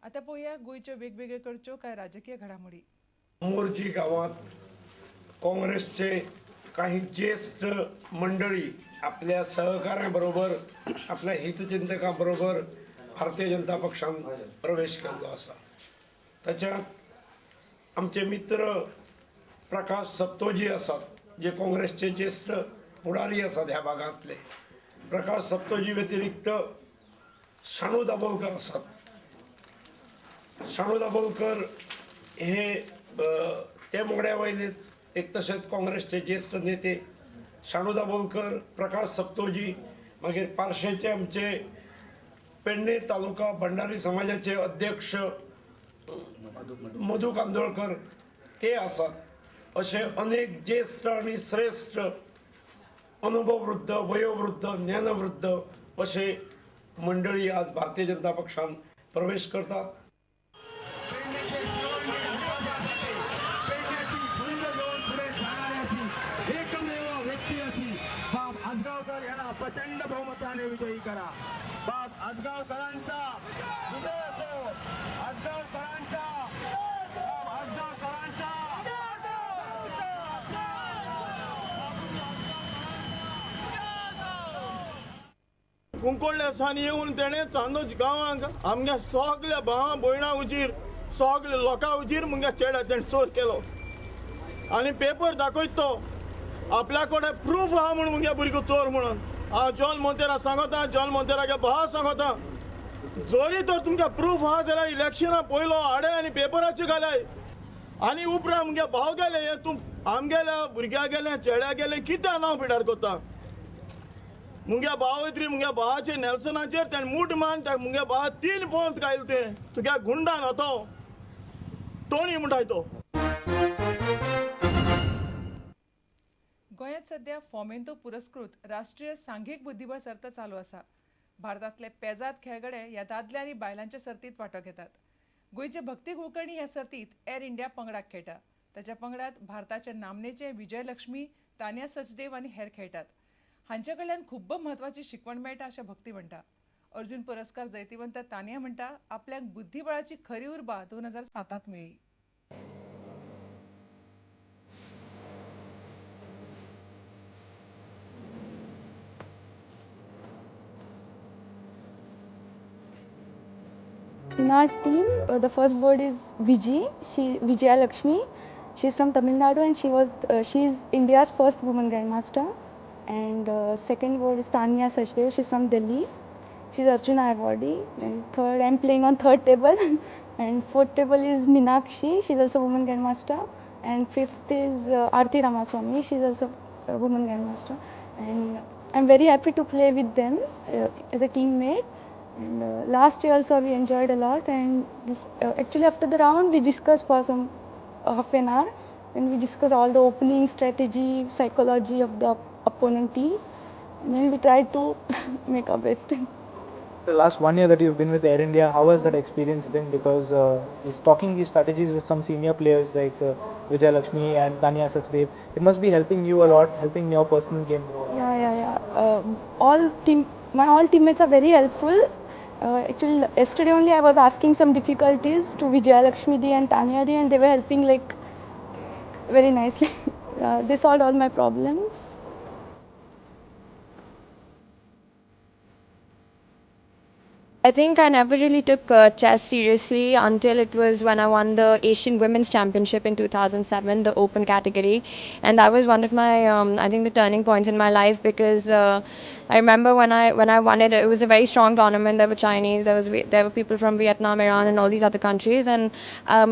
आता पळोवया गोंयच्यो वेगवेगळ्यो कडच्यो कांय राजकीय घडामोडी. मोर्जी गावात काँग्रेसचे काही ज्येष्ठ मंडळी आपल्या सहकाऱ्यांबरोबर आपल्या हितचिंतकांबरोबर भारतीय जनता पक्षात प्रवेश केल्लो आसा. ताच्यात आमचे मित्र प्रकाश सप्तोजी आसात जे काँग्रेसचे ज्येष्ठ फुडारी आसात ह्या भागांतले. प्रकाश सप्तोजी व्यतिरिक्त शाणू दाबोलकर आसात. शाणू दाबोलकर हे ते मोगड्या वयलेच एक तशेंच काँग्रेसचे ज्येष्ठ नेते. शाणू दाबोलकर, प्रकाश सप्तोजी, मागीर पार्शेचे आमचे पेडणे तालुका भंडारी समाजाचे अध्यक्ष मधू कांदोळकर ते आसात. असे अनेक ज्येष्ठ आणि श्रेष्ठ अनुभववृद्ध, वयोवृद्ध, ज्ञानवृद्ध असे मंडळी आज भारतीय जनता पक्षात प्रवेश करतात. प्रचंड बहुमताने विजयी करा. बाप आजगावकरांचा विजय असो. आजगावकरांचा कुंकोळ्या सावन येवन तेणे चांदोच गांवांक आमच्या सगळ्या भावां भयणां उजीर सगळ्या लोकां उजीर मुगे चेड्या तेणे चोर केलो आनी पेपर दाखयत तो आपल्या कडेन प्रूफ आहा म्हणून मुगे भुरगो चोर म्हणून. हांव जॉन मोंतेरा सांगता, जॉन मोंतेरागे भावा सांगता, जरी तर तुमकां प्रूफ आहा जाल्यार इलेक्शना पयलो हाडे आनी पेपराचेर घालाय आनी उपरांत मुगे भाव गेले हे तूं आमगेल्या भुरग्या गेले चेड्या गेले कित्याक नांव पिड्यार करता. मुगे भाव इतरी मुगे भावाचे नेल्सनाचेर तेणे मूठ मान मुगे भावा 3 पोंत घायल ते तुगे गुंडान होतो टोणी म्हणटाय तो. गोंयांत सध्या फॉमेंतो पुरस्कृत राष्ट्रीय सांघिक बुद्धीबळ सर्त चालू आसा. भारतांतले पेजाद खेळगडे ह्या दादल्या आनी बायलांच्या सर्तींत वांटो घेतात. गोंयचे भक्ती कुलकर्णी ह्या सर्तींत एर इंडिया पंगडाक खेळटा. ताच्या पंगडांत भारताचे नामनेचे विजयलक्ष्मी, तानिया सचदेव आनी हेर खेळटात. हांचे कडल्यान खूब म्हत्वाची शिकवण मेळटा अशें भक्ती म्हणटा. अर्जुन पुरस्कार जैतिवंत तानिया म्हणटा आपल्याक बुद्धीबळाची खरी उर्बा 2007 मेळ्ळी. In our team, the first bird is Vijaya Lakshmi. She's from Tamil Nadu and she's India's first woman grandmaster. And second bird is Tanya Sachdev. She's from Delhi. She's Arjuna awardee. And third, I'm playing on third table. And fourth table is Minakshi. She's also woman grandmaster. And fifth is Aarti Ramaswamy. She's also a woman grandmaster. And I'm very happy to play with them as a teammate. And last year also we enjoyed a lot, and actually after the round we discussed for some half an hour, and we discussed all the opening strategy, psychology of the opponent team, and then we tried to make our best. The last 1 year that you've been with Air India, how has that experience been? Because is talking these strategies with some senior players like Vijay Lakshmi and Tanya Sachdev, it must be helping you a lot, helping your personal game. My teammates are very helpful. Actually, yesterday only I was asking some difficulties to Vijaya Lakshmi Di and Tanya Di, and they were helping like very nicely. They solved all my problems. I think I never really took chess seriously until it was when I won the Asian Women's Championship in 2007, the open category, and that was one of my I think the turning points in my life, because I remember when I won it, it was a very strong tournament. There were Chinese, there were people from Vietnam, Iran, and all these other countries, and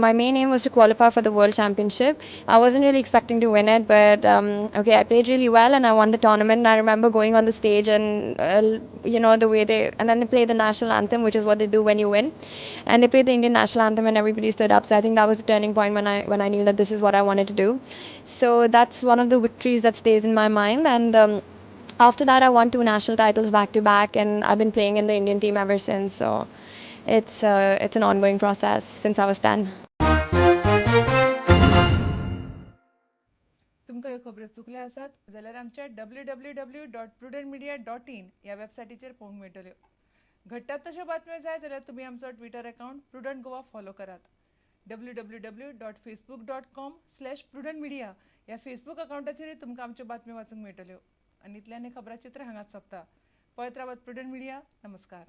my main aim was to qualify for the World Championship. I wasn't really expecting to win it, but okay, I played really well and I won the tournament. And I remember going on the stage and the way and then they play the national anthem, which is what they do when you win, and they played the Indian national anthem and everybody stood up. So I think that was the turning point when I knew that this is what I wanted to do. So that's one of the victories that stays in my mind. And after that, I won 2 national titles back to back, and I've been playing in the Indian team ever since. So it's an ongoing process since I was 10. तुमकां ह्यो खबरो चुकल्या आसात जाल्यार आमच्या www.prudentmedia.in ह्या वेबसायटीचेर पळोवंक मेळटल्यो. घडटात तश्यो बातम्यो जाय जाल्यार तुमी आमचो Twitter account prudent Goa follow करात. www.facebook.com/prudentmedia ह्या फेसबूक अकाउंटाचेर तुमकां आमच्यो बातम्यो वाचूंक मेळटल्यो. आनी इतल्यान हे खबराचित्र हांगाच सोंपता. पळयत रावात प्रुडंट मिडिया. नमस्कार.